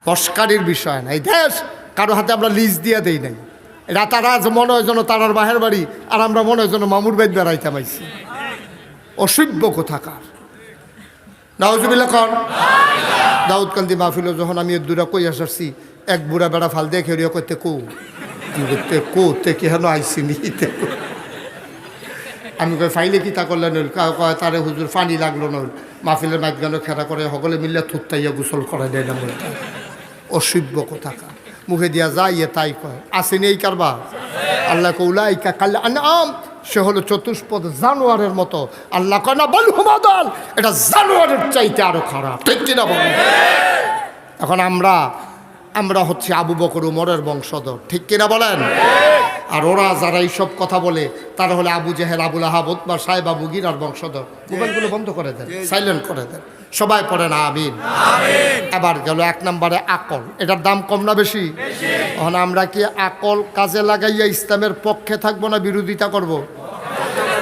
পস্কারির বিষয় না। এই দেশ কারো হাতে আমরা লিজ দিয়ে দেই নাই। এটা তারা মনে হয় যেন তারার বাহের বাড়ি, আর আমরা মনে হয় যেন মামুর বাইদ বেড়াইতে পাইছি। অসভ্য কোথাকার। নাউজুবিল্লাহ কন। দাউদকান্দি মাহফিলে যখন আমি দূরা কই আসছি, এক বুড়া বেড়া ফাল দিয়ে খেয়ে করতে কোতে কি হেন আইসি নিতে। আমি কই ফাইলে কি তা করলেন? কয় তারে হুজুর পানি লাগলো না। মাহফিলের মাঝখানে খেলা করে সকলে মিললে থুত্তাইয়া গোসল করা দেয় না। অসভ্য কোথাকার। মুখে দিয়া যাইয়ে তাই কয়। আসেনি এই কারবার? আল্লাহ কৌলাইকা কাল্লা আম, সে হলো চতুষ্পদ জানোয়ারের মতো। আল্লাহ কয় না বল হুমাদাল, এটা জানোয়ারের চাইতে আরো খারাপ। ঠিক কিনা বল? এখন আমরা হচ্ছে আবু বকর উমরের বংশধর। ঠিক কিনা বলেন? আর ওরা যারা এইসব কথা বলে তারা হলে আবু জেহেল, আবুল আহাব, উতবা, সাহেব, আবু গিরার বংশধর। মোবাইলগুলো বন্ধ করে দেন, সাইলেন্ট করে দেন। সবাই পড়েন আমিন। এবার গেল 1 নম্বরে আকল। এটার দাম কম না বেশি? এখন আমরা কি আকল কাজে লাগাইয়া ইসলামের পক্ষে থাকবো না বিরোধিতা করব?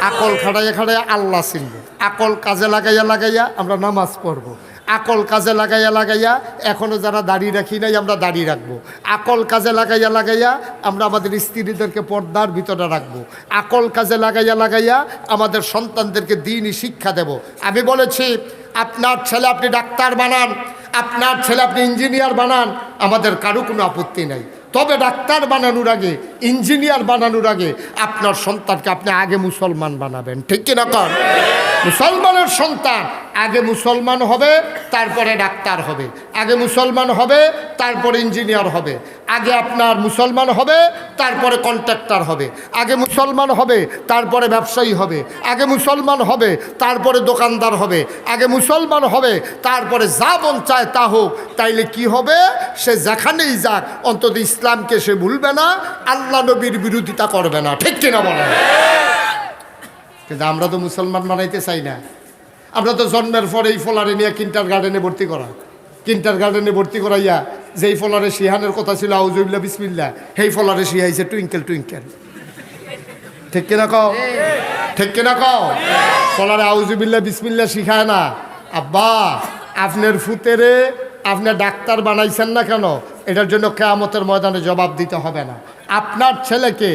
আকল খাড়াইয়া খাড়াইয়া আল্লাহ চিনব। আকল কাজে লাগাইয়া আমরা নামাজ পড়বো। আকল কাজে লাগাইয়া এখনো যারা দাড়ি রাখি নাই আমরা দাড়ি রাখবো। আকল কাজে লাগাইয়া আমরা আমাদের স্ত্রীদেরকে পর্দার ভিতরে রাখবো। আকল কাজে লাগাইয়া আমাদের সন্তানদেরকে দ্বীনি শিক্ষা দেব। আমি বলেছি আপনার ছেলে আপনি ডাক্তার বানান, আপনার ছেলে আপনি ইঞ্জিনিয়ার বানান, আমাদের কারো কোনো আপত্তি নাই। তবে ডাক্তার বানানোর আগে, ইঞ্জিনিয়ার বানানোর আগে আপনার সন্তানকে আপনি আগে মুসলমান বানাবেন। ঠিক কিনা কর? মুসলমানের সন্তান আগে মুসলমান হবে, তারপরে ডাক্তার হবে। আগে মুসলমান হবে, তারপরে ইঞ্জিনিয়ার হবে। আগে আপনার মুসলমান হবে, তারপরে কন্ট্রাক্টর হবে। আগে মুসলমান হবে, তারপরে ব্যবসায়ী হবে। আগে মুসলমান হবে, তারপরে দোকানদার হবে। আগে মুসলমান হবে, তারপরে যা মন চায় তা হোক। তাইলে কি হবে? সে যেখানেই যাক অন্তত ইসলামকে সে ভুলবে না, আল্লাহ নবীর বিরোধিতা করবে না। ঠিক কিনা বলেন? কিন্তু আমরা তো মুসলমান বানাইতে চাই না। আমরা তো জন্মের পরে এই ফলারে নিয়ে কিন্টারগার্ডেনে ভর্তি করাইয়া যেই ফলারে শিহানের কথা ছিল আউযুবিল্লাহ বিসমিল্লাহ, সেই ফলারে শিহাইছে টুইঙ্কেল টুইঙ্কেল। ঠিক কিনা কও? ঠিক কিনা কও? ফলারে আউযুবিল্লাহ বিসমিল্লাহ শিখায় না। আব্বা আপনার ফুতেরে আপনি ডাক্তার বানাইছেন না কেন? এটার জন্য কিয়ামতের ময়দানে জবাব দিতে হবে না। আপনার ছেলেকে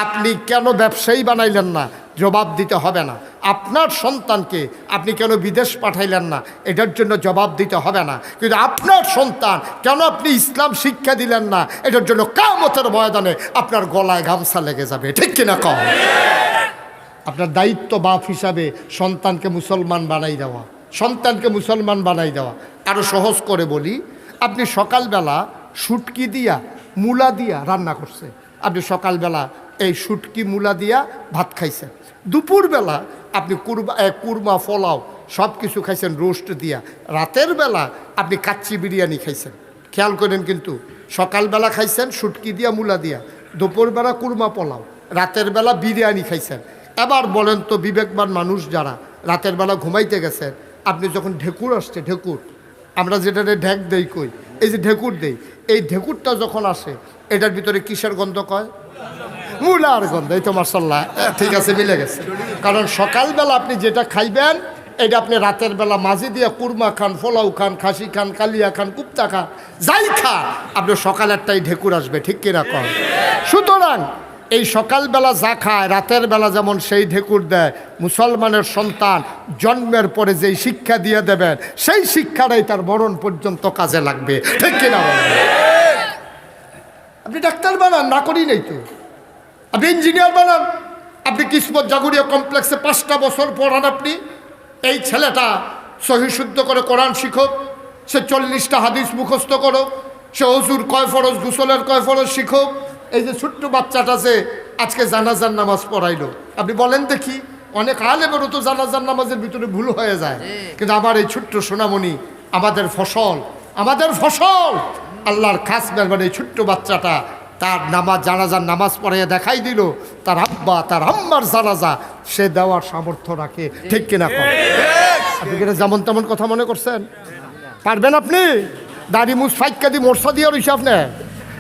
আপনি কেন ব্যবসায়ী বানাইলেন না? জবাব দিতে হবে না। আপনার সন্তানকে আপনি কেন বিদেশ পাঠাইলেন না? এটার জন্য জবাব দিতে হবে না। কিন্তু আপনার সন্তান কেন আপনি ইসলাম শিক্ষা দিলেন না? এটার জন্য কিয়ামতের ময়দানে আপনার গলায় গামছা লেগে যাবে। ঠিক কিনা কও? আপনার দায়িত্ব বাপ হিসাবে সন্তানকে মুসলমান বানাই দেওয়া, সন্তানকে মুসলমান বানাই দেওয়া। আরও সহজ করে বলি, আপনি সকালবেলা শুটকি দিয়া মূলা দিয়া রান্না করছে, আপনি সকালবেলা এই শুটকি মূলা দিয়া ভাত খাইছেন। দুপুরবেলা আপনি কুরমা পোলাও সব কিছু খাইছেন রোস্ট দিয়া। রাতের বেলা আপনি কাচ্চি বিরিয়ানি খাইছেন। খেয়াল করেন কিন্তু, সকালবেলা খাইছেন শুটকি দিয়া মূলা দিয়া, দুপুরবেলা কুরমা পোলাও, রাতের বেলা বিরিয়ানি খাইছেন। এবার বলেন তো বিবেকবান মানুষ যারা রাতের বেলা ঘুমাইতে গেছেন, আপনি যখন ঢেকুর আসছে, ঢেকুর আমরা যেটা ঢেক দেই কই, এই যে ঢেকুর দেই, এই ঢেকুরটা যখন আসে এটার ভিতরে কিসের গন্ধ কয়? মূলার গন্ধ। এই তো মাশাআল্লাহ, ঠিক আছে, মিলে গেছে। কারণ সকালবেলা আপনি যেটা খাইবেন এটা আপনি রাতের বেলা মাঝে দিয়ে কুরমা খান, পোলাও খান, খাসি খান, কালিয়া খান, কুপ্তা খান, যাই খান, আপনি সকালেরটাই ঢেকুর আসবে। ঠিক কিনা কন? সুতরাং এই সকালবেলা যা খায় রাতের বেলা যেমন সেই ঢেকুর দেয়, মুসলমানের সন্তান জন্মের পরে যেই শিক্ষা দিয়ে দেবেন সেই শিক্ষাটাই তার মরণ পর্যন্ত কাজে লাগবে। ঠিক কিনা বলেন? আপনি ডাক্তার বানান, না করি নেই তো। আপনি ইঞ্জিনিয়ার বানান, আপনি কিসমত জাগুরিয়া কমপ্লেক্সে 5টা বছর পড়ান। আপনি এই ছেলেটা সহি শুদ্ধ করে কোরআন শিখুক, সে 40টা হাদিস মুখস্থ করুক, সে হুজুর কয় ফরজ, গোসলের কয় ফরজ শিখুক। এই যে ছোট্ট বাচ্চাটা যে আজকে জানাজার নামাজ পড়াইলো, আপনি বলেন দেখি, অনেক আলেমেরও তো জানাজার নামাজের ভিতরে ভুল হয়ে যায়, কিন্তু আবার এই ছোট্ট সোনামণি আমাদের ফসল আল্লাহর খাস মেহরবানি, এই ছোট্ট বাচ্চাটা তার জানাজার নামাজ পড়াইয়া দেখাই দিল তার আব্বা তার আম্মার জানাজা সে দেওয়ার সামর্থ্য রাখে। ঠিক কিনা কন? আপনি কিনা যেমন তেমন কথা মনে করছেন? পারবেন আপনি? দাড়ি মুছ ফাইকা দি মোরসা দিয়ে রইছে আপনি,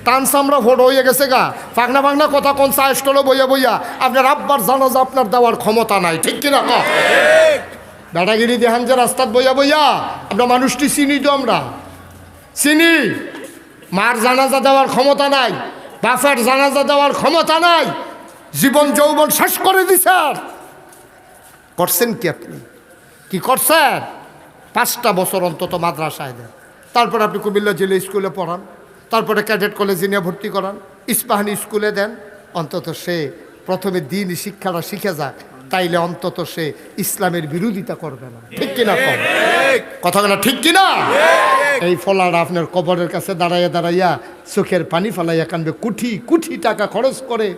টান চামড়া ভোট হয়ে গেছে গা, ফাগনা কথা কোন চা স্টলে বইয়া আপনার আব্বার জানাজা আপনার দেওয়ার ক্ষমতা নাই। ঠিক কিনা কন? বেটাগিরি দেহান যে রাস্তাত বইয়া আপনার মানুষটি চিনি তো, আমরা চিনি। মার জানাজা দেওয়ার ক্ষমতা নাই, বাপের জানাজা দেওয়ার ক্ষমতা নাই, জীবন যৌবন শেষ করে দিছেন। করছেন কি আপনি? কি করছেন? 5টা বছর অন্তত মাদ্রাসায় দেন, তারপর আপনি কুমিল্লা জেলা স্কুলে পড়ান, তারপরে ক্যাডেট কলেজে নিয়ে ভর্তি করান, ইস্পাহানি স্কুলে দেন। অন্তত সে প্রথমে দিন শিক্ষাটা শিখে যাক, তাইলে অন্তত সে ইসলামের বিরোধিতা করবে না। ঠিক কিনা কম কথাগুলো ঠিক কিনা? এই ফলার আপনার কবরের কাছে দাঁড়াইয়া দাঁড়াইয়া চোখের পানি ফেলাইয়া কানবে। কোটি কোটি টাকা খরচ করে,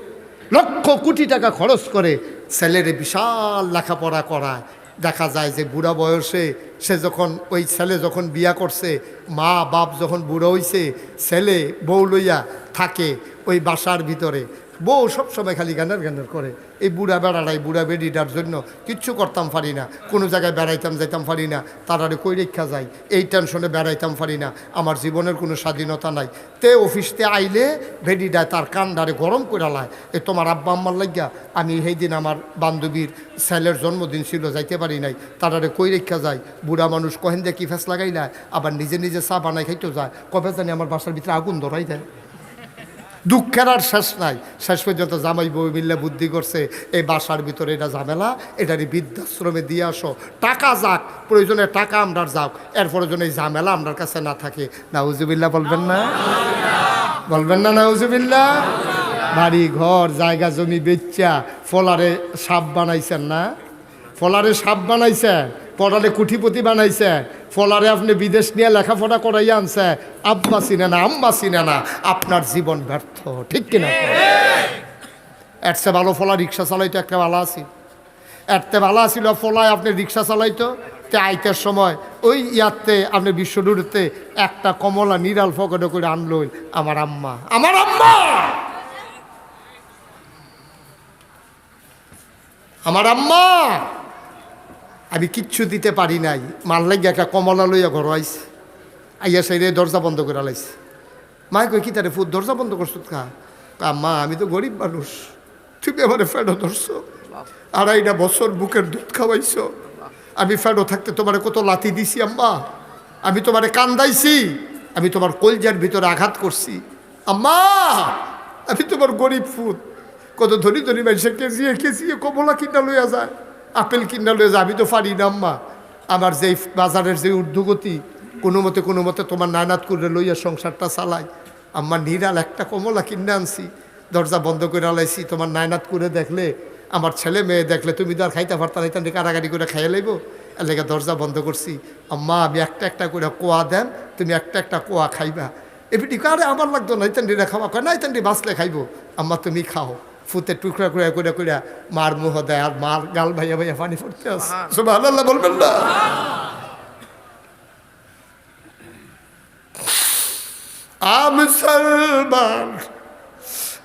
লক্ষ কোটি টাকা খরচ করে ছেলের বিশাল লেখাপড়া করায়। দেখা যায় যে বুড়া বয়সে সে যখন ওই ছেলে যখন বিয়া করছে, মা বাপ যখন বুড়ো হইছে, ছেলে বউ লইয়া থাকে ওই বাসার ভিতরে। বউ সবসময় খালি গানের করে। এই বুড়া বেড়াটাই, বুড়া বেডিটার জন্য কিচ্ছু করতাম পারি না, কোনো জায়গায় বেড়াইতাম যাইতাম পারি না, তারারে কই রেখা যায়, এই টেনশনে বেড়াইতাম পারি না, আমার জীবনের কোনো স্বাধীনতা নাই। তে অফিসতে আইলে বেডিটায় তার কান্ডারে গরম করে লায়, এ তোমার আব্বা আম্মার লাগিয়া আমি সেই দিন আমার বান্ধবীর ছেলের জন্মদিন ছিল, যাইতে পারি নাই, তারারে কই রেখা যায়। বুড়া মানুষ কহেন দিয়ে কি ফেস লাগাইলায়, আবার নিজে নিজে চা বানাই খাইতেও যায়, কবে জানি আমার বাসার ভিতরে আগুন ধরাই দেয়। দুঃখের আর শেষ নাই। শেষ পর্যন্ত জামাই বউ মিল্লা বুদ্ধি করছে, এই বাসার ভিতরে এটা ঝামেলা, এটারই বৃদ্ধাশ্রমে দিয়ে আসো, টাকা যাক, প্রয়োজনে টাকা আমরা যাও, এরপরে যেন এই ঝামেলা আমার কাছে না থাকে। নাউজুবিল্লাহ বলবেন না? বলবেন না নাউজুবিল্লাহ? বাড়ি ঘর জায়গা জমি বেচা ফলারে সাপ বানাইছেন না? ফলারে সাপ বানাইছেন, পড়ালে কুঠিপতি বানাইছে, ফলারে আপনি বিদেশ নিয়ে লেখাপড়া করাইয়া আনছে, আব্বা চিনে না আম্মা চিনে না, আপনার জীবন ব্যর্থ। ঠিক কিনা? এর চেয়ে ভালো ফলা রিক্সা চালাইতো, একটা ভালো আছিল, এর চেয়ে ভালো আছিল ফলায় আপনি রিক্সা চালাইতো, তে আইতের সময় ওই ইয়াতে আপনি বিশ্বডুরতে একটা কমলা নিরাল ফকটে করে আনলো আমার আম্মা, আমার আম্মা, আমার আম্মা। আমি কিচ্ছু দিতে পারি নাই, মার লাগে একটা কমলা লইয়া ঘর আইস, আইয়া সাইডে দরজা বন্ধ করে লাইছে। মায় কই কি তারে ফুট দরজা বন্ধ করছো? মা আমি তো গরিব মানুষ, তুমি আমার ফেডো ধরছো, 2.5 বছর বুকের দুধ খাওয়াইছো, আমি ফেডো থাকতে তোমারে কত লাথি দিছি আম্মা, আমি তোমারে কান্দাইছি, আমি তোমার কলজার ভিতরে আঘাত করছি আম্মা, আমি তোমার গরিব ফুট। কত ধনী ধনী মানুষে কেজিয়ে কেজিয়ে কমলা কিনা লইয়া যায়, আপেল কিনা লইয়া যায়, আমি তো পারি না আম্মা। আমার যেই বাজারের যে ঊর্ধ্বগতি, কোনো মতে তোমার নায়নাত করে লইয়া সংসারটা চালাই। আম্মা নিরাল একটা কমলা কিনে আনছি, দরজা বন্ধ করে আলাইছি, তোমার নায়নাত করে দেখলে, আমার ছেলে মেয়ে দেখলে তুমি তো আর খাইতে পারতা না, তাহলে কারাগারি করে খাইয়ে লাইব, এর লেগে দরজা বন্ধ করছি। আম্মা আমি একটা একটা করে কোয়া দেন, তুমি একটা একটা কোয়া খাইবা। এপিটি কারে আমার লাগতো না, ইতান্ডিরা খাওয়া কয় না, ইতান্ডি বাঁচলে খাইব, আম্মা তুমি খাও। ফুতের টুকরা করে করে করে মার মুহ দেয়, আর মার গাল ভাইয়া ভাইয়া পানি পড়তে আসে। সুবহানাল্লাহ বলবেন না? মুসলমান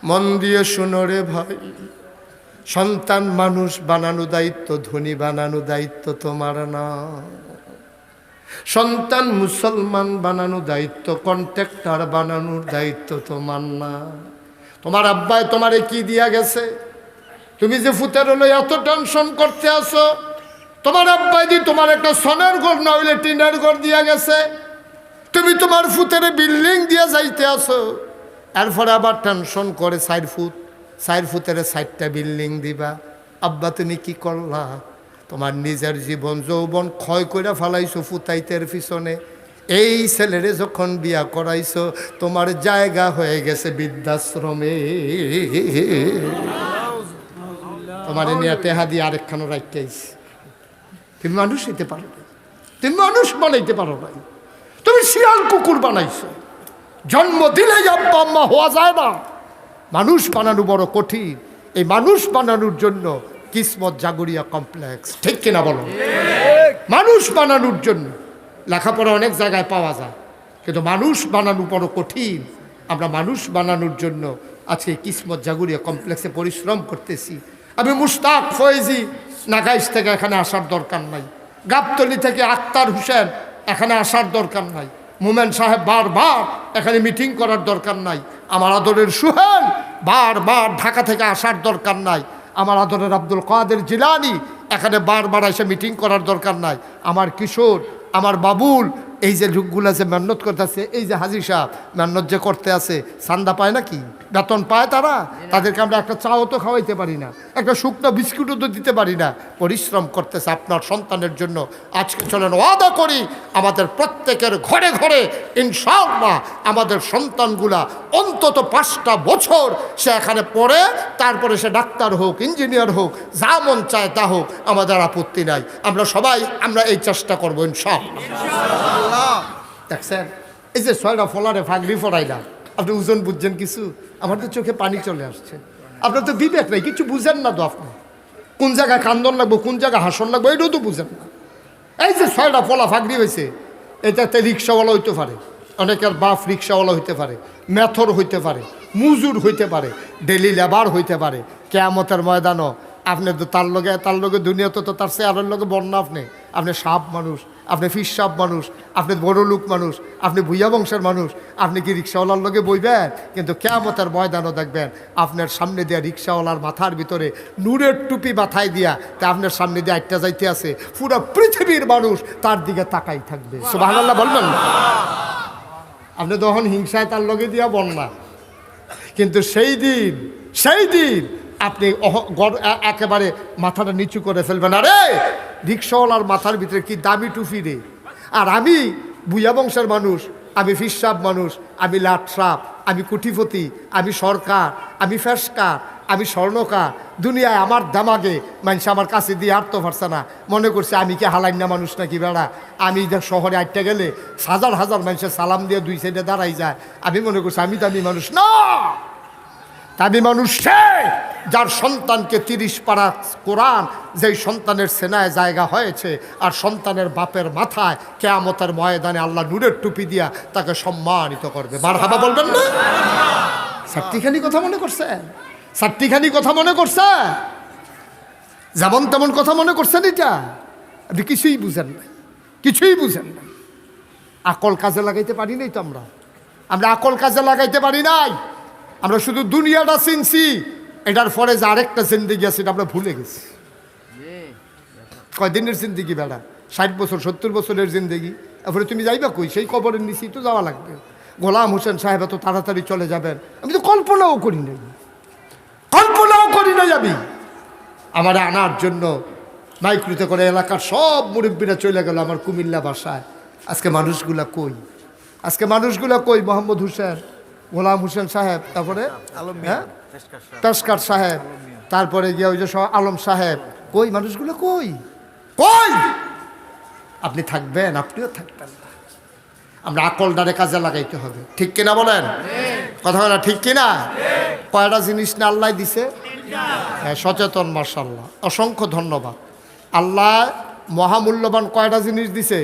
মন দিয়ে শুনো রে ভাই, সন্তান মানুষ বানানো দায়িত্ব, ধনী বানানো দায়িত্ব তোমার না। সন্তান মুসলমান বানানো দায়িত্ব, কন্ট্রাক্টর বানানোর দায়িত্ব তোমার না। তোমার আব্বাই তোমারে কি দিয়া গেছে? তুমি যে ফুতের হলো এত টেনশন করতে আসো, তোমার আব্বাই দি তোমার একটা সোনার ঘর না হইলে টিনের ঘর দিয়া গেছে, তুমি তোমার ফুতের বিল্ডিং দিয়ে যাইতে আসো, এরপরে আবার টেনশন করে 4 ফুটের 4টা বিল্ডিং দিবা। আব্বা তুমি কি করলা? তোমার নিজের জীবন যৌবন ক্ষয় করে ফেলাইছো ফুতাইতের পিছনে। এই ছেলেরে যখন বিয়া করাইছো, তোমার জায়গা হয়ে গেছে বৃদ্ধাশ্রমে। তোমার নিয়ে টেহা দিয়ে আরেকখানো রাখতেইছি। তুমি মানুষ হইতে পারো না, তুমি মানুষ বানাইতে পারো না, তুমি শিয়াল কুকুর বানাইছো। জন্ম দিলেই আব্বা আম্মা হওয়া যায় না, মানুষ বানানো বড় কঠিন। এই মানুষ বানানোর জন্য কিসমত জাগরিয়া কমপ্লেক্স, ঠিক কিনা বলো? মানুষ বানানোর জন্য লেখাপড়া অনেক জায়গায় পাওয়া যায়, কিন্তু মানুষ বানানো বড় কঠিন। আমরা মানুষ বানানোর জন্য আজকে কিসমত জাগরিয়া কমপ্লেক্সে পরিশ্রম করতেছি। আমি মুশতাক ফয়েজি নাগাইশ থেকে এখানে আসার দরকার নাই, গাবতলী থেকে আক্তার হোসেন এখানে আসার দরকার নাই, মোমেন সাহেব বারবার এখানে মিটিং করার দরকার নাই, আমার আদরের সুহেল বারবার ঢাকা থেকে আসার দরকার নাই, আমার আদরের আব্দুল কাদের জিলানি এখানে বারবার এসে মিটিং করার দরকার নাই, আমার কিশোর, আমার বাবুল এই যে লোকগুলা যে মেহনত করতেছে, এই যে হাজি সাহেব মেহনত যে করতে আছে, চান্দা পায় নাকি? বেতন পায় তারা? তাদেরকে আমরা একটা চাও তো খাওয়াইতে পারি না, একটা শুকনো বিস্কুটও তো দিতে পারি না। পরিশ্রম করতেছে আপনার সন্তানের জন্য। আজকে চলেন ওয়াদা করি আমাদের প্রত্যেকের ঘরে ঘরে ইনশাআল্লাহ আমাদের সন্তানগুলা অন্তত 5টা বছর সে এখানে পড়ে, তারপরে সে ডাক্তার হোক, ইঞ্জিনিয়ার হোক, যা মন চায় তা হোক, আমাদের আপত্তি নাই। আমরা সবাই এই চেষ্টা করবো ইনশাআল্লাহ। দেখছেন এই যে 6টা ফলারে ফাগরি ফরাইলাম, আপনি ওজন বুঝছেন কিছু? আমার তো চোখে পানি চলে আসছে। আপনার তো বিবেক নাই, কিছু বুঝেন না তো আপনি। কোন জায়গায় কান্দন লাগবো, কোন জায়গায় হাসন লাগবো, এটাও তো বুঝেন না। এই যে 6টা ফলা ফাগরি হয়েছে, এটাতে রিক্সাওয়ালা হইতে পারে, অনেকের বাপ রিক্সাওয়ালা হইতে পারে, মেথর হইতে পারে, মুজুর হইতে পারে, ডেলি লেবার হইতে পারে। কেয়ামতের ময়দানও আপনি তো তার লগে দুনিয়াতে তো তার চেয়ারের লগে বর্ণা। আপনি সাপ মানুষ, আপনি ফিস সাপ মানুষ, আপনি বড় লোক মানুষ, আপনি ভুইয়া বংশের মানুষ, আপনি কি রিক্সাওয়ালার লগে বইবেন? কিন্তু কেয়ামতের ময়দানও দেখবেন আপনার সামনে দিয়া রিক্সাওয়ালার মাথার ভিতরে নূরের টুপি মাথায় দিয়া, তা আপনার সামনে দিয়ে একটা যাইতে আছে, পুরো পৃথিবীর মানুষ তার দিকে তাকাই থাকবে। সুবহানাল্লাহ বলবেন না? আপনি তখন হিংসায় তার লগে দিয়া বন্যা, কিন্তু সেই দিন আপনি একেবারে মাথাটা নিচু করে ফেলবেন। আরে রিক্সাওয়ালার মাথার ভিতরে কি দামি টুপি রে! আর আমি বুয়া বংশের মানুষ, আমি ফিসাব মানুষ, আমি লাটসাপ, আমি কুটিপতি, আমি সরকার, আমি ফেসকার, আমি স্বর্ণকার। দুনিয়ায় আমার দামাগে মানুষ আমার কাছে দিয়ে হাঁটতে পারছে না, মনে করছে আমি কি হালাইনা মানুষ নাকি বেড়া। আমি শহরে আটটা গেলে হাজার হাজার মানুষের সালাম দিয়ে 2 সাইডে দাঁড়াই যায়, আমি মনে করছি আমি দামি মানুষ। না, দামি মানুষ সে যার সন্তানকে 30 পারা কোরআন যেই সন্তানের সেনায় জায়গা হয়েছে, আর সন্তানের বাপের মাথায় কিয়ামতের ময়দানে আল্লাহ নূরের টুপি দিয়া তাকে সম্মানিত করবে। মারহাবা বলবেন না? চারটিখানি কথা মনে করছেন? চারটিখানি কথা মনে করছে, যেমন তেমন কথা মনে করছেন? এটা আপনি কিছুই বুঝেন নাই, কিছুই বুঝেন নাই। আকল কাজে লাগাইতে পারি নাই তো আমরা আকল কাজে লাগাইতে পারি নাই। আমরা শুধু দুনিয়াটা চিনছি, এটার পরে যে আরেকটা জিন্দেগি আছে এটা আমরা ভুলে গেছি। কয়দিনের জিন্দেগি বেড়া? 60 বছর 70 বছরের জিন্দেগি। এরপরে তুমি যাইবা কই? সেই কবরের নিচেই তো যাওয়া লাগবে। গোলাম হোসেন সাহেব এত তাড়াতাড়ি চলে যাবেন আমি তো কল্পনাও করি নাই, আমি। আমার আনার জন্য মাইক্রোতে করে এলাকার সব মুরব্বীরা চলে গেল আমার কুমিল্লা বাসায়। আজকে মানুষগুলা কই? মোহাম্মদ হোসেন, গোলাম হোসেন সাহেব, তারপরে পেশকার সাহেব, তারপরে গিয়ে ওই যে আলম সাহেব, কই মানুষগুলো? কই? আপনি থাকবেন? আপনিও থাকবেন না। আমরা আকলটারে কাজে লাগাইতে হবে, ঠিক কিনা বলেন? কথা বলা ঠিক কিনা? কয়টা জিনিস না আল্লাহ দিছে? সচেতন, মাশাআল্লাহ, অসংখ্য ধন্যবাদ। আল্লাহ মহামূল্যবান কয়টা জিনিস দিছে?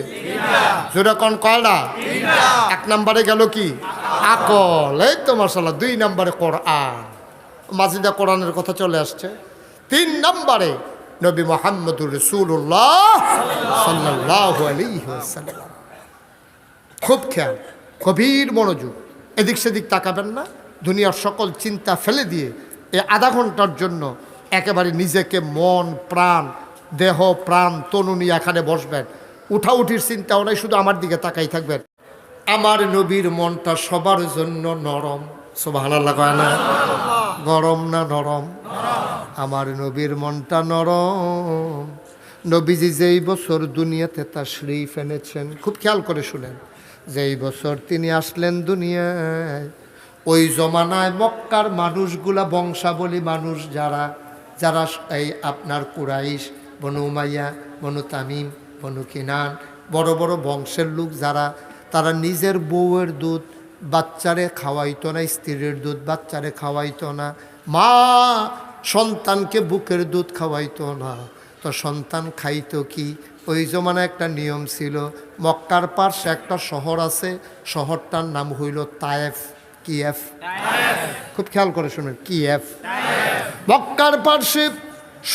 যেরকম কয়টা? 1 নম্বরে গেল কি? আকল। এই তো মাশাআল্লাহ। 2 নম্বরে কোরআন, মাজিদা কোরআনের কথা চলে আসছে। 3 নম্বরে নবী মুহাম্মদুর রাসূলুল্লাহ সাল্লাল্লাহু আলাইহি ওয়াসাল্লাম। খুব খেয়াল, গভীর মনোযোগ, এদিক সেদিক তাকাবেন না। দুনিয়ার সকল চিন্তা ফেলে দিয়ে এই আধা ঘন্টার জন্য একেবারে নিজেকে মন প্রাণ দেহ প্রাণ তনু নিয়ে এখানে বসবেন। উঠাউঠির চিন্তাও নাই, শুধু আমার দিকে তাকাই থাকবেন। আমার নবীর মনটা সবার জন্য নরম। সুবহানাল্লাহ কয় না? গরম না নরম? আমার নবীর মনটা নরম। নবীজি যেই বছর দুনিয়াতে তাশরীফ এনেছেন, খুব খেয়াল করে শুনেন, যেই বছর তিনি আসলেন দুনিয়ায়, ওই জমানায় মক্কার মানুষগুলা, বংশাবলী মানুষ যারা যারা এই আপনার কুরাইশ, বনু উমাইয়া, বনু তামিম, বনু কিনান, বড় বড় বংশের লোক যারা, তারা নিজের বউয়ের দুধ বাচ্চারে খাওয়াইতো না, স্ত্রীর দুধ বাচ্চারে খাওয়াইতো না, মা সন্তানকে বুকের দুধ খাওয়াইতো না। তো সন্তান খাইতো কি? ওই জমানায় একটা নিয়ম ছিল। মক্কার পাশে একটা শহর আছে, শহরটার নাম হইল তায়েফ। কিয়েফ। খুব খেয়াল করে শুনুন, কিয়েফ। মক্কার পাশে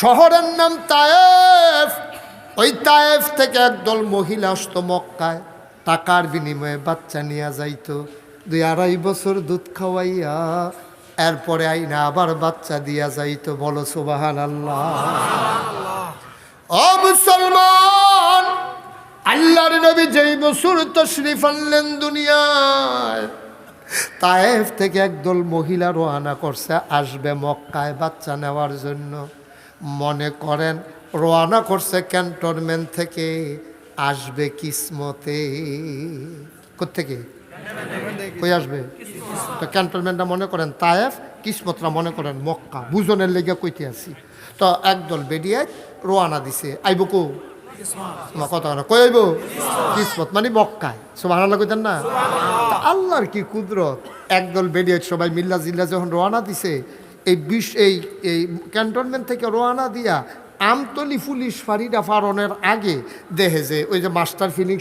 শহরের নাম তায়েফ। ওই তায়েফ থেকে একদল মহিলা আসতো মক্কায়, টাকার বিনিময়ে বাচ্চা নিয়ে যাইতো। 2-2.5 বছর দুধ খাওয়াইয়া এরপরে আইনা আবার বাচ্চা দিয়া যাইতো। বলো সুবহানাল্লাহ। ও মুসলমান, আল্লাহর নবী যেই বছর তশরিফ আনলেন দুনিয়ায়, তায়েফ থেকে একদল মহিলা রওনা করছে আসবে মক্কায় বাচ্চা নেওয়ার জন্য। মনে করেন রওনা করছে ক্যান্টনমেন্ট থেকে, আসবে কিসমতে। কোত্থেকে কই আসবে? তো ক্যান্টনমেন্টটা মনে করেন তায়েফ, কিসমতরা মনে করেন মক্কা। বুঝনের লেগে কইতে আছি। তো একদল বেডিয়ে রওনা দিছে, আইব কো কথা না কই আইব কিসমত মানে মক্কায়। সুবহানাল্লাহ কইতেন না? আল্লাহর কি কুদরত, একদল বেরিয়ে সবাই মিল্লা জিল্লা যখন রওনা দিছে, এই ক্যান্টনমেন্ট থেকে রওনা দিয়া আমতলি পুলিশ ফাঁড়িটা ফারনের আগে দেখে যে ওই যে মাস্টার ফিলিং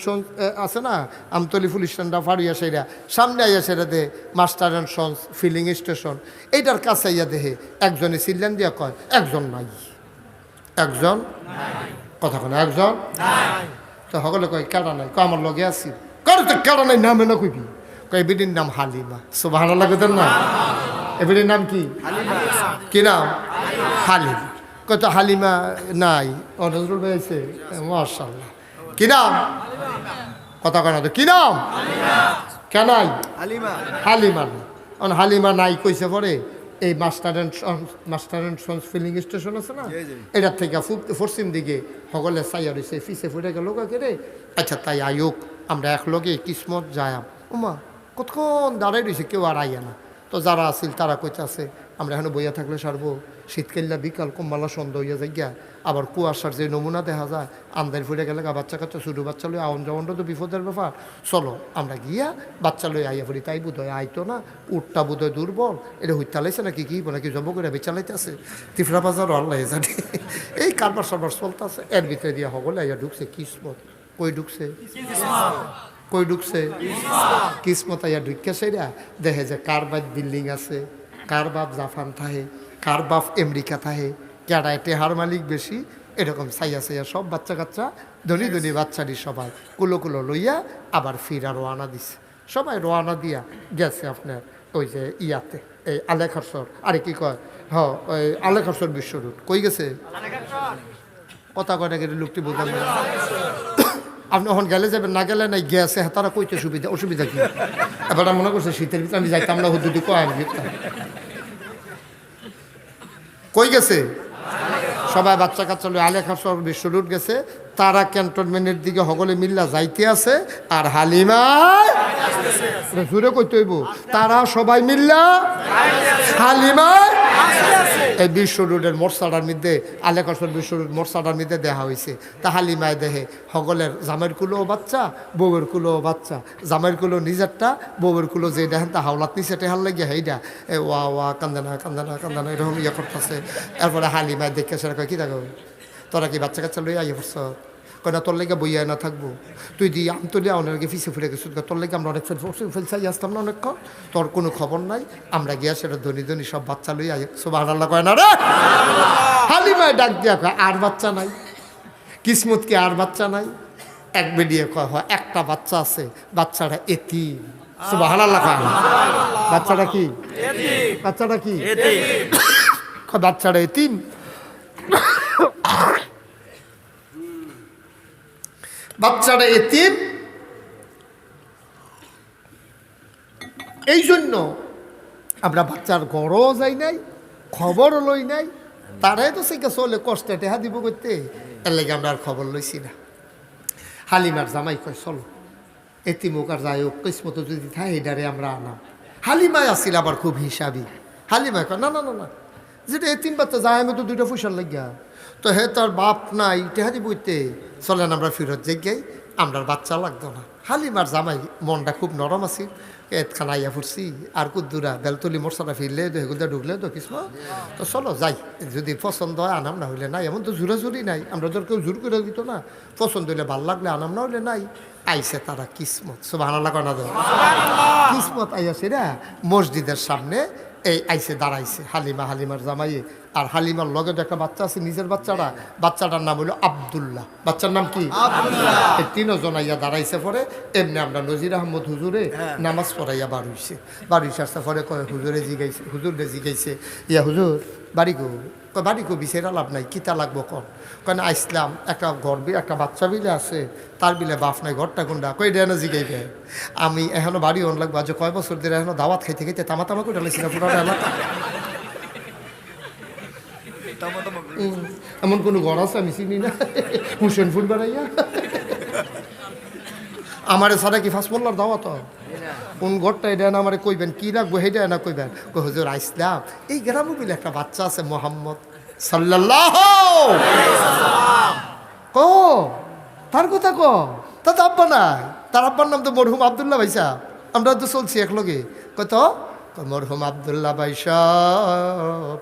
আছে না, আমতলি পুলিশ স্টেশনটা ফাড়িয়া সেরা সামনে আইয়া সেরা দে master and sons filling station, এইটার কাছে আইয়া দেখে একজনে সিল্লান দিয়া কয় একজন নাই, একজন কথা কেন একজন। তো সকলে কয় কেডা নাই? কয় আমার লগে আছি। কয় তো কেডা নাই নামে না কইবি। কয় এবিডির নাম হালিমা। সুবহানাল্লাহ কইতেন না? এবিডির নাম কি? কি নাম? হালিমা। কয় তো হালিমা নাই, নজরুল ভাই আছে, মাশাআল্লাহ। কি নাম? কথা কেন তো কি নাম? কেনাই হালিমা নাই। হালিমা নাই কইছে পরে এই master and sons filling station আছে না, এটার থেকে পশ্চিম দিকে সকলে চাইয়া রয়েছে, ফিসে ফুটে গেল রে। আচ্ছা তাই আয়ুক আমরা এক লগে কিসমত যায়াম। ওমা কতক্ষণ দাঁড়াই রয়েছে, কেউ আর আইয়া না। তো যারা আসিল তারা কইতে আছে আমরা এখানে বইয়া থাকলে সারবো, শীতকাল্লা বিকাল কম্বালা সন্ধ্যা হইয়া যাই গিয়া, আবার কুয়াশার যে নমুনা দেখা যায় আমদানি ফুটে গেলে বাচ্চা কাচ্চা ছোটো বাচ্চা লই আউন যাওয়ানটা তো বিপদের ব্যাপার। চলো আমরা গিয়া বাচ্চা লই আইয়া পড়ি। তাই বোধ হয় আইতো না, উঠটা বোধ হয় দুর্বল, এটা হইতালাইছে নাকি কি বলে কি জব করে বেচালাইতে আছে তিফরা বাজার আল্লাহ জানে। এই কারবার সারবার চলতে আছে, এর ভিতরে দিয়া সকলে আইয়া ঢুকছে কিসমত। কই ঢুকছে? কই ঢুকছে? কিসমত আইয়া ঢুকিয়া সেরা দেখে যে কার বাপ বিল্ডিং আছে, কার বাপ জাপান থাহে, কার বাপ আমেরিকা থাহে, কেডায় টেহার মালিক বেশি, এরকম চাইয়া চাইয়া সব বাচ্চা কাচ্চা ধনী ধনী বাচ্চারি সবাই কুলো কুলো লইয়া আবার ফিরা রওনা দিছে। সবাই রওনা দিয়া গেছে আপনার ওই যে ইয়াতে এই আলেখারসর, আরে কি কয় ওই আলেখারসর বিশ্ব রুট। কই গেছে? কথা কয় না গেলে লোকটি বোঝান না। আপনি এখন গেলে যাবেন, না গেলে নাই গেছে তারা কইতে সুবিধা অসুবিধা কি? এবার মনে করছে শীতের ভিতরে আমি যাইতাম না, হুদুদি কয় আমি ফিরতাম। কই গেছে? সবাই বাচ্চা কাচ্চা আলেখারসর বিশ্ব রুট গেছে, তারা ক্যান্টনমেন্টের দিকে সকলে মিল্লা যাইতে আছে। আর হালিমা জুড়ে কইতে হইব তারা সবাই মিল্লা হালিমা এই বিশ্ব রোডের মোরসাডার মধ্যে আলেখারসর বিশ্ব রোড মোরসাডার মধ্যে দেখা হয়েছে। তা হালিমায় দেহে সকলের জামের কুলো বাচ্চা, বউয়ের কুলো বাচ্চা, জামের কুলো নিজেরটা, বউয়ের কুলো যে দেখেন তা হাওলাত নিচে টেহার লাগে সেইটা ওয়া ওয়া কান্দানা কান্দানা কান্দানা এরকম ইয়ে করতেছে। এরপরে হালিমায় দেখে সেটা কয় কি দেখো তোরা কি বাচ্চা কাচ্চা লই আইয়া পড়ছ? কয় না তোর লেগে বইয়া না থাকবো, তুই দি আম তুলি অনেকে ফিসে ফুটে গেছিস, তোর লেগে আমরা অনেক ফেলসাই আসতাম না অনেকক্ষণ, তোর কোনো খবর নাই। আমরা গিয়া সেটা ধনী ধনী সব বাচ্চা লই আই। সুবহানাল্লাহ কয় না রে? হালিমায় ডাক দিয়া কয় আর বাচ্চা নাই? কিসমত কি আর বাচ্চা নাই? এক বেডিয়ে কয় হয় একটা বাচ্চা আছে, বাচ্চাটা এতিম। সুবহানাল্লাহ কয় না? বাচ্চাটা কি? বাচ্চাটা কি? বাচ্চাটা এতিম। বাচ্চাটা এতিম, এই জন্য আমরা বাচ্চার ঘরও যাই নাই, খবরও লই নাই। তারাই তো সেই চলে কষ্টে টেহা দিব করতে, এর লাগে আমরা আর খবর লইছি না। হালিমার জামাই কয় চলো এতিম হোক আর যাই হোক, কিসমত যদি থাকে এটারে আমরা আনাম। হালিমায় আসছিল আবার খুব হিসাবি। হালিমায় কয় না না না না, যেটা এতিম বাচ্চা যায় আমি তো দুইটা পয়সার লাগিয়া, তো হে তার বাপ নাই টেহাদি বইতে, চলেন আমরা ফিরত যাই, আমরার বাচ্চা লাগতো না। হালিমার জামাই মনটা খুব নরম আছে, এতখানা আইয়া ফুটছি আর কুদ্দুরা বেলতলি মোরসাটা ফিরলে হেগুলটা ঢুকলে তো কিছু, তো চলো যাই, যদি পছন্দ হয় আনাম, না হইলে নাই। এমন তো জোরাজুরি নাই, আমরা তো কেউ জোর করে দিত না, পছন্দ হইলে ভাল লাগলে আনাম, না হইলে নাই। আইসে তারা কিসমত, সুবহানাল্লাহ কয় না? কিসমত আইয়াছে রা মসজিদের সামনে এই আইসে দাঁড়াইছে। হালিমার জামাইয়ে আর হালিমার লগে একটা বাচ্চা আছে, নিজের বাচ্চাটার নাম হলো আব্দুল্লাহ। বাচ্চার নাম কি? এই তিনজন আইয়া দাঁড়াইছে। পরে এমনি আমরা নজির আহমদ হুজুরে নামাজ পড়াইয়া বার হইছে আসতে পরে কয় হুজুরে জিগাইছে, হুজুরে জিগাইছে, ইয়া হুজুর বাড়ি গো? বাড়ি গো বিচারা লাভ নাই, কিতা লাগবো কর? কেন আইসলাম একটা ঘর একটা বাচ্চা বিলে আছে, তার বিলে বাপ নাই, ঘরটা কোনটা? কই এটা না জিগাইবে। আমি এখনো বাড়ি অন লাগবো, আজ কয় বছর ধরে এখনো দাওয়াত খাইতে খাইতে তামা করে ঢালাইছি না পুরোটা এলাকা। এমন কোনো ঘর আছে আমি চিনি না, হুসেন ফুল বেড়াইয়া আমার সারা কি ফাঁস পড়লার দাওয়াত? কোন ঘরটা এটা না আমার কইবেন, কি রাখবো সেইটা না কইবেন। হুজুর আইসলাম এই গ্রামে বিলে একটা বাচ্চা আছে মোহাম্মদ সাল্লাল্লাহু ক তার কথা ক, তা তো আব্বা নাই, তার আব্বার নাম তো মরহুম আবদুল্লাহ ভাই সাহেব, আমরা তো চলছি একলগে। কত মরহুম আবদুল্লাহ ভাই সাহেব,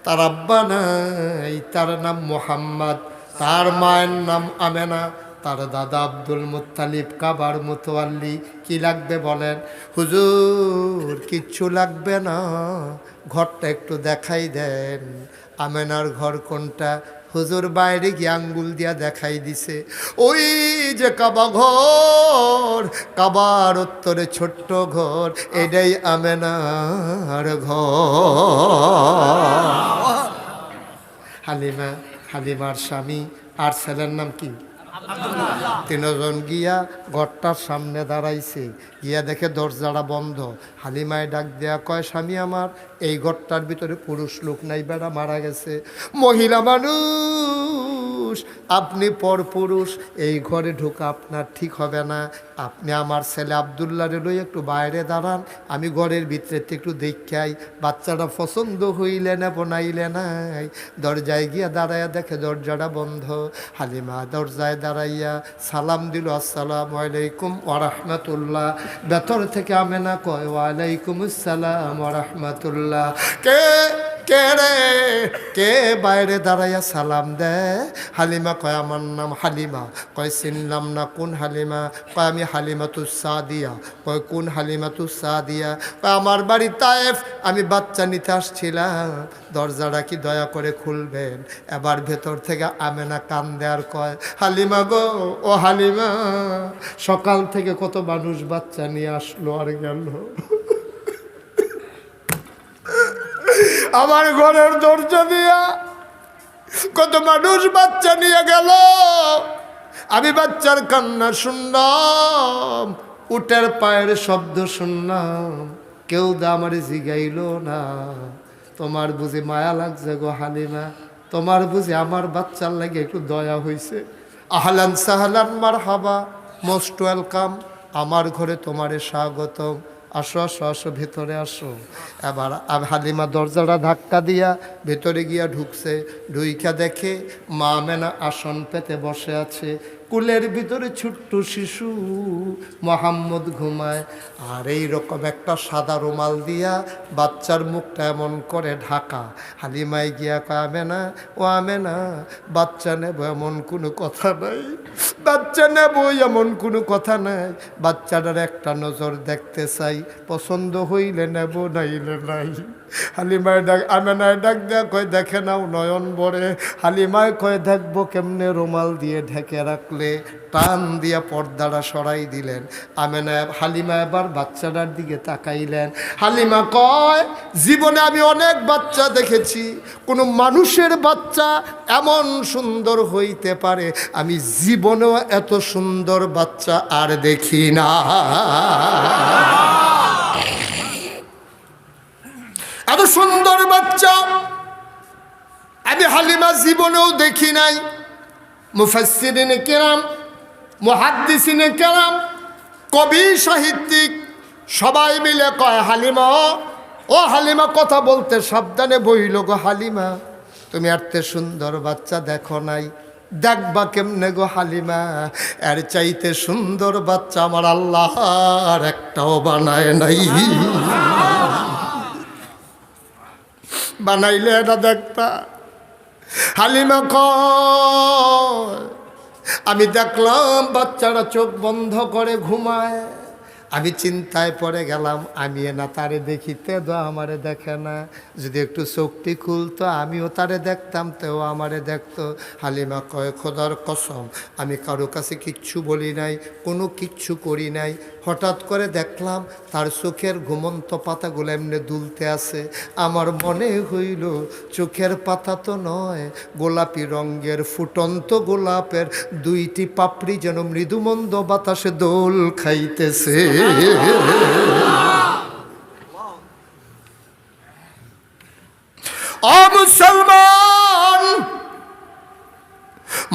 তার আব্বা নাই, তার নাম মোহাম্মদ, তার মায়ের নাম আমেনা, তার দাদা আব্দুল মুত্তালিব কাবার মুতওয়াল্লি। কি লাগবে বলেন? হুজুর কিচ্ছু লাগবে না, ঘরটা একটু দেখাই দেন। আমেনার ঘর কোনটা? হুজুর বাইরে গিয়ে আঙ্গুল দিয়া দেখাই দিছে, ওই যে কাবা ঘর, কাবার উত্তরে ছোট্ট ঘর, এটাই আমেনার ঘর। হালিমার স্বামী আর ছেলের নাম কি? তিনজন গিয়া ঘরটার সামনে দাঁড়াইছে, গিয়া দেখে দরজাটা বন্ধ। হালিমায় ডাক দেয়া কয়, স্বামী আমার, এই ঘরটার ভিতরে পুরুষ লোক নাই, বেড়া মারা গেছে। মহিলা মানুষ, আপনি পর পুরুষ, এই ঘরে ঢোকা আপনার ঠিক হবে না। আপনি আমার ছেলে আবদুল্লাহরে লই একটু বাইরে দাঁড়ান, আমি ঘরের ভিতরে একটু দেখাই, বাচ্চাটা পছন্দ হইলে না বনাইলে নাই। দরজায় গিয়া দাঁড়াইয়া দেখে দরজাটা বন্ধ। হালিমা দরজায় দাঁড়াইয়া সালাম দিল, আসসালামু আলাইকুম ওয়া রাহমাতুল্লাহ। ভেতর থেকে আমেনা কয়, ওয়ালাইকুম আসসালাম ওয়া রাহমাতুল্লাহ। কে রে? কে বাইরে দাঁড়াইয়া সালাম দেয়? হালিমা কয়, আমার নাম হালিমা। কয় চিনলাম না, কোন হালিমা? কয় আমি হালিমাতুস সাদিয়া। কয় কোন হালিমাতুস সাদিয়া? কয় আমার বাড়ি তায়েফ, আমি বাচ্চা নিতে আসছিলাম, দরজাটা কি দয়া করে খুলবেন? এবার ভেতর থেকে আমেনা কান দেয়ার কয়, হালিমা গো, ও হালিমা, সকাল থেকে কত মানুষ বাচ্চা নিয়ে আসলো আর গেল, আমার ঘরের দরজা দিয়া কত মানুষ বাচ্চা নিয়ে গেল, আমি বাচ্চার কান্না শুনলাম, উটের পায়ের শব্দ শুনলাম, কেউ দা আমার জিগাইল না। তোমার বুঝি মায়া লাগছে গো হালিমা? তোমার বুঝি আমার বাচ্চার লাগে একটু দয়া হইছে? আহলান সাহলান মারহাবা, মোস্ট ওয়েলকাম, আমার ঘরে তোমারে স্বাগতম, আসো আসো আসো, ভেতরে আসো। এবার হালিমা দরজাটা ধাক্কা দিয়া ভেতরে গিয়া ঢুকছে, ঢুইকা দেখে মা আমেনা আসন পেতে বসে আছে, কুলের ভিতরে ছোট্ট শিশু মোহাম্মদ ঘুমায়। আর এই রকম একটা সাদা রুমাল দিয়া বাচ্চার মুখটা এমন করে ঢাকা। হালিমায় গিয়া কয়, আমেনা, ও আমেনা, বাচ্চা নেব এমন কোনো কথা নাই, বাচ্চা নেব এমন কোনো কথা নাই, বাচ্চাটার একটা নজর দেখতে চাই, পছন্দ হইলে নেব, নাইলে নাই। হালিমায় ডাক, আমেনায় ডাক দেয়া কয়, দেখে নাও নয়ন বরে। হালিমায় কয়, দেখবো কেমনে? রুমাল দিয়ে ঢেকে রাখলে। টান দিয়া পর্দাটা সরাই দিলেন। হালিমা এবার বাচ্চাটার দিকে তাকাইলেন। হালিমা কয়, জীবনে আমি অনেক বাচ্চা দেখেছি, কোনো মানুষের বাচ্চা এমন সুন্দর হইতে পারে, আমি জীবনেও এত সুন্দর বাচ্চা আর দেখি না। এত সুন্দর বাচ্চা আমি হালিমা জীবনেও দেখি নাই। মুফাসসিরিনে কেরাম, মুহাদ্দিসিনে কেরাম, কবি সাহিত্যিক সবাই মিলে কয়, হালিমা, ও হালিমা, কথা বলতে সাবধানে বইল গো হালিমা, তুমি এত সুন্দর বাচ্চা দেখো নাই, দেখবা কেমনে গো হালিমা? এর চাইতে সুন্দর বাচ্চা আমার আল্লাহর একটাও বানায় নাই, বানাইলে এটা দেখতা। হালিমা কয়, আমি দেখলাম বাচ্চারা চোখ বন্ধ করে ঘুমায়, আমি চিন্তায় পড়ে গেলাম, আমি না তারে দেখিতে দো আমারে দেখে না, যদি একটু চোখটি খুলতো আমিও তারে দেখতাম, তেও আমারে দেখতো। হালিমা কয় খোদার কসম আমি কারো কাছে কিচ্ছু বলি নাই, কোনো কিচ্ছু করি নাই। হঠাৎ করে দেখলাম তার চোখের ঘুমন্ত পাতাগুলো এমনি দুলতে আছে। আমার মনে হইল চোখের পাতা তো নয়, গোলাপি রঙের ফুটন্ত গোলাপের দুইটি পাপড়ি যেন মৃদুমন্দ বাতাসে দোল খাইতেছে। ও মুসলমান,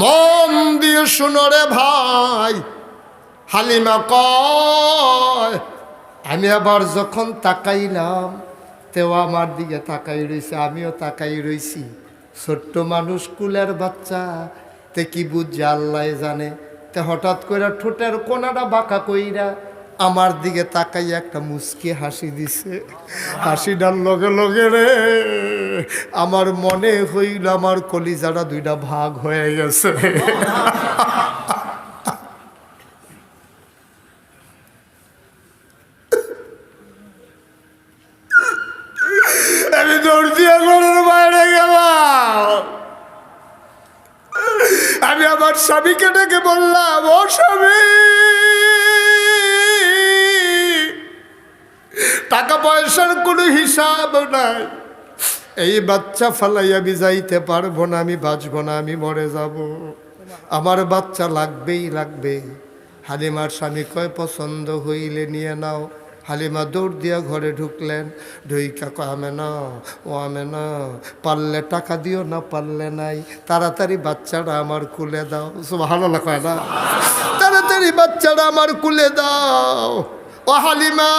মন দিয়ে শুনো রে ভাই। হালিমা কয় আমি আবার যখন তাকাইলাম তেও আমার দিকে তাকাই রইছে, আমিও তাকাই রইছি। ছোট্ট মানুষ, কুলের বাচ্চা, তে কি বুঝছে আল্লাহ জানে। তে হঠাৎ করে ঠোঁটের কোনাটা বাঁকা কইরা আমার দিকে তাকাইয়া একটা মুচকি হাসি দিছে। হাসিটার লগে লগে রে আমার মনে হইল আমার কলিজাটা দুইটা ভাগ হয়ে গেছে। আমি দৌড় দিয়ে ঘরের বাইরে গেলাম। আমি আমার স্বামীকে ডেকে বললাম, ও স্বামী, টাকা পয়সার কোনো হিসাব নাই, এই বাচ্চা ফালাই আমি যাইতে পারবো না, আমি বাঁচবো না, আমি মরে যাব, আমার বাচ্চা লাগবেই লাগবে। হালিমার স্বামী কয় পছন্দ হইলে নিয়ে নাও। হালিমা দৌড় দিয়া ঘরে ঢুকলেন। ঢুইকা কয় আমে না, ও আমে না, পারলে টাকা দিও, না পারলে নাই, তাড়াতাড়ি বাচ্চাটা আমার কুলে দাও। সুবহানাল্লাহ কয় না, তাড়াতাড়ি বাচ্চাটা আমার কুলে দাও। ও হালিমা,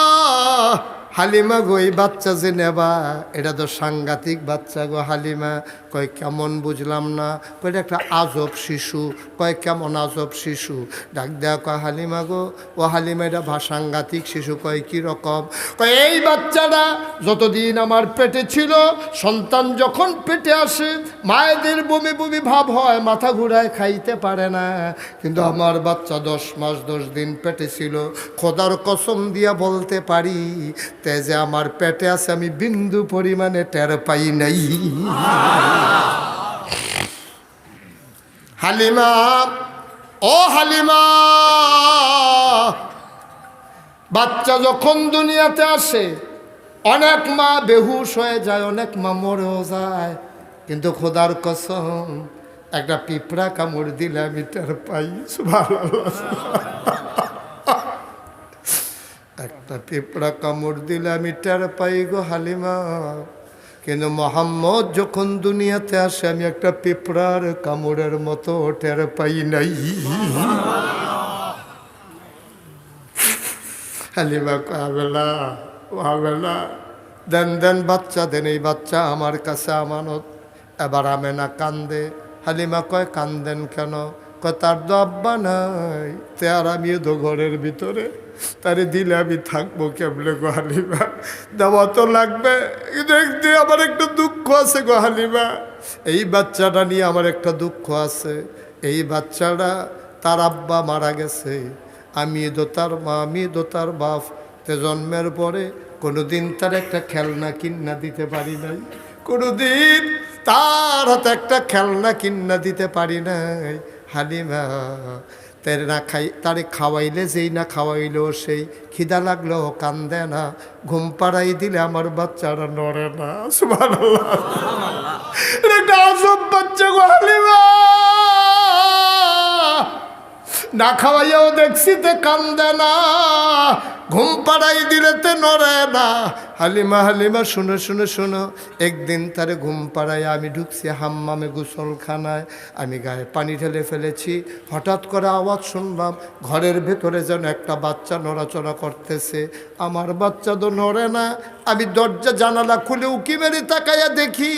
হালিমা গো এই বাচ্চা যে নেবা এটা তো সাংঘাতিক বাচ্চা গো। হালিমা কয় কেমন বুঝলাম না। কয় একটা আজব শিশু। কয় কেমন আজব শিশু? ডাক দেয়া কয় হালিমা গো, ও হালিমা এটা সাংঘাতিক শিশু। কয় কীরকম? কয় এই বাচ্চাটা যতদিন আমার পেটে ছিল, সন্তান যখন পেটে আসে মায়েদের বমি বমি ভাব হয়, মাথা ঘুরায়, খাইতে পারে না। কিন্তু আমার বাচ্চা 10 মাস 10 দিন পেটে ছিল। খোদার কসম দিয়া বলতে পারি তেজে আমার পেটে আছে, আমি বিন্দু পরিমাণে টের পাই নাই। হালিমা, ও হালিমা, বাচ্চা যখন দুনিয়াতে আসে অনেক মা বেহুশ হয়ে যায়, অনেক মা মরেও যায়, কিন্তু খোদার কসম একটা পিঁপড়া কামড় দিলে আমি টের পাই। সুবহানাল্লাহ, একটা পিঁপড়া কামড় দিলে আমি টের পাই গো হালিমা। কিন্তু মোহাম্মদ যখন দুনিয়াতে আসে আমি একটা পিঁপড়ার কামড়ের মতো টের পাই নাই। হালিমা হবে না, হবে না, দেন দেন বাচ্চা দেন, এই বাচ্চা আমার কাছে আমানত। এবার আমেনা কান্দে। হালিমা কয় কান্দেন কেন? কয় তার তো আব্বা নাই, তে আর আমিও তো ঘরের ভিতরে, তারে দিলে আমি থাকবো কেমনে গো হালিমা? দেওয়া তো লাগবে, কিন্তু একদিন আমার একটু দুঃখ আছে গো হালিমা। এই বাচ্চাটা নিয়ে আমার একটা দুঃখ আছে। এই বাচ্চাটা তার আব্বা মারা গেছে, আমি তো তার মা, আমি তো তার বাপ। তে জন্মের পরে কোনোদিন তার একটা খেলনা কিনা দিতে পারি নাই, কোনোদিন তার হাতে একটা খেলনা কিনা দিতে পারি নাই। হালিমা তার না খাই, তারে খাওয়াইলে যেই না খাওয়াইলেও সেই, খিদা লাগলেও কান্দে না, ঘুম পাড়াই দিলে আমার বাচ্চারা নড়ে না। সুবহানাল্লাহ, একটা আজব বাচ্চা গো হালিমা। না খাওয়াইয়াও দেখছি তে কান্দে না, ঘুম পাড়াই দিলে তে নড়ে না। হালিমা, হালিমা শুনো শুনো শুনো, একদিন তারে ঘুম পাড়ায় আমি ঢুকছি হাম্মামে, গোসলখানায়। আমি গায়ে পানি ঢেলে ফেলেছি। হঠাৎ করে আওয়াজ শুনলাম ঘরের ভেতরে যেন একটা বাচ্চা নড়াচড়া করতেছে। আমার বাচ্চা তো নড়ে না। আমি দরজা জানালা খুলে উকি মেরে তাকাইয়া দেখি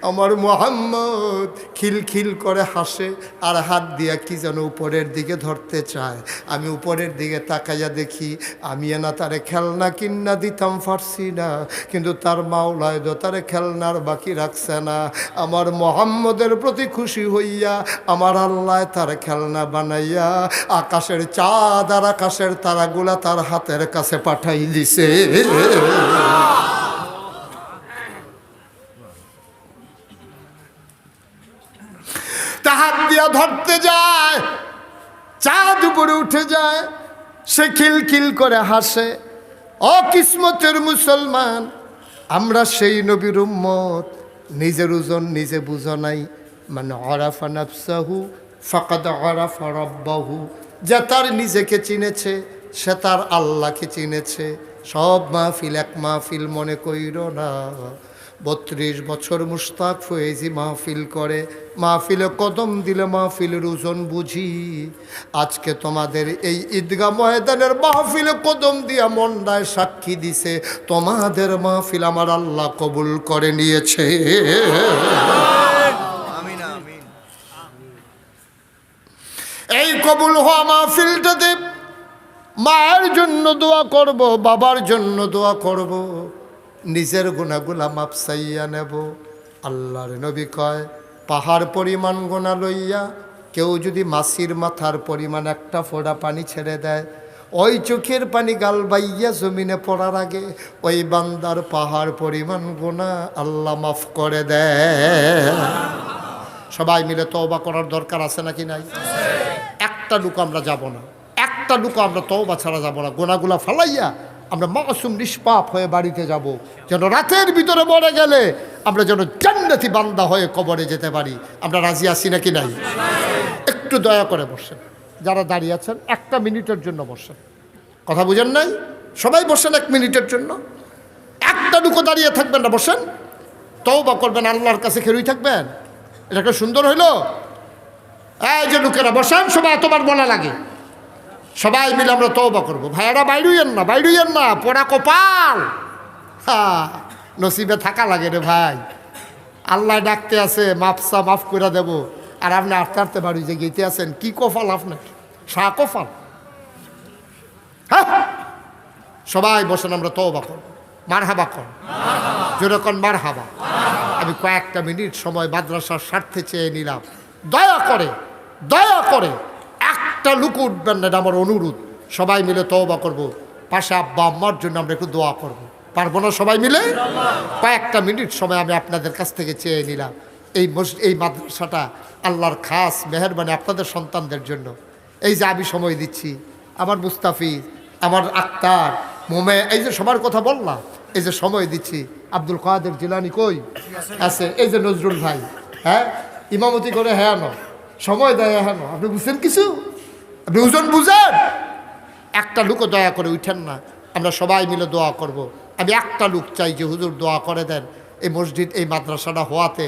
আমার মোহাম্মদ খিলখিল করে হাসে আর হাত দিয়া কি যেন উপরের উপরের দিকে ধরতে চায়, আমি উপরের দিকে তাকাইয়া দেখি আমি না তারে খেলনা কিন্না দিতাম পারছি না, কিন্তু তার মাওলায় তো তারে খেলনার বাকি রাখছে না। আমার মোহাম্মদের প্রতি খুশি হইয়া আমার আল্লাহ তার খেলনা বানাইয়া আকাশের চাঁদ আর আকাশের তারাগুলা তার হাতের কাছে পাঠাই দিছে। তা হাত দিয়া ধরতে যায়, চাঁদ উপরে উঠে যায়, সে খিলখিল করে হাসে। অকিসমতের মুসলমান, আমরা সেই নবীর উম্মত, নিজের ওজন নিজে বুঝো নাই। মানে আরাফা নাফসাহু ফাকাদ আরাফা রাব্বাহু, যে তার নিজেকে চিনেছে সে তার আল্লাহকে চিনেছে। সব মাহফিল এক মাহফিল মনে কইরো না। 32 বছর মুশতাক ফয়েজি মাহফিল করে, মাহফিলে কদম দিলে মাহফিলের ওজন বুঝি। আজকে তোমাদের এই ঈদগাহ ময়দানের মাহফিলে কদম দিয়া মন্ডায় সাক্ষী দিছে তোমাদের মাহফিল আমার আল্লাহ কবুল করে নিয়েছে। এই কবুল হওয়া মাহফিলটাতে মায়ের জন্য দোয়া করব, বাবার জন্য দোয়া করব, নিজের গুনাহগুলা মাপ চাইয়া নেব। আল্লাহর নবী কয়, পাহাড় পরিমাণ গোনা লইয়া কেউ যদি মাছির মাথার পরিমাণ একটা ফোঁটা পানি ছেড়ে দেয়, ওই চোখের পানি গাল বাইয়া জমিনে পড়ার আগে ওই বান্দার পাহাড় পরিমাণ গোনা আল্লাহ মাফ করে দেয়। সবাই মিলে তওবা করার দরকার আছে নাকি নাই? একটা লুকো আমরা যাব না, একটা লুকো আমরা তওবা ছাড়া যাব না। গোনাগুলা ফালাইয়া আমরা মাসুম নিষ্পাপ হয়ে বাড়িতে যাব, যেন রাতের ভিতরে মরে গেলে আমরা যেন জান্নাতি বান্দা হয়ে কবরে যেতে পারি। আমরা রাজি আছি নাকি নাই? একটু দয়া করে বসেন, যারা দাঁড়িয়ে আছেন 1 মিনিটের জন্য বসেন। কথা বুঝেন নাই? সবাই বসেন 1 মিনিটের জন্য। একটা লুকো দাঁড়িয়ে থাকবেন না, বসেন, তওবা করবেন, আল্লাহর কাছে খেলুই থাকবেন। এটা কি সুন্দর হইলো? এই যে লোকেরা বসেন, সবাই তোমার বলা লাগে, সবাই মিলে আমরা তওবা করবো। ভাইয়ারা বাইরুইয়েন না, বাইরুইয়েন না, পোড়া কপাল। হ্যাঁ, নসিবে থাকা লাগে রে ভাই। আল্লাহ ডাকতে আছে, মাফসা মাফ করে দেব, আর আপনি আস্তে আস্তে বাড়ি যে গেতে আছেন। কি কপাল আপনার, শাহ কপাল। হ্যাঁ, সবাই বসেন, আমরা তওবা করবো। মারহাবা কর, যেরকম মারহাবা। আমি কয়েকটা মিনিট সময় মাদ্রাসার স্বার্থে চেয়ে নিলাম। দয়া করে, দয়া করে একটা লুক উঠবেন না, এটা আমার অনুরোধ। সবাই মিলে তওবা করব। পাশে আব্বা আম্মার জন্য আমরা একটু দোয়া করব, পারবো না সবাই মিলে? কয়েকটা মিনিট সময় আমি আপনাদের কাছ থেকে চেয়ে নিলাম। এই মাদ্রাসাটা আল্লাহর খাস মেহেরবানি আপনাদের সন্তানদের জন্য। এই যে আমি সময় দিচ্ছি, আমার মুস্তাফিজ, আমার আক্তার, মোমে, এই যে সবার কথা বললাম, এই যে সময় দিচ্ছি। আব্দুল কাদের জিলানি কই আছে? এই যে নজরুল ভাই, হ্যাঁ, ইমামতি করে, হ্যাঁ ন সময় দেয়, হ্যাঁ ন। আপনি বুঝছেন কিছু? আপনি ওজন বুঝেন? একটা লুকও দয়া করে উঠেন না, আমরা সবাই মিলে দোয়া করব। আমি একটা লুক চাই যে হুজুর দোয়া করে দেন এই মসজিদ, এই মাদ্রাসাটা হওয়াতে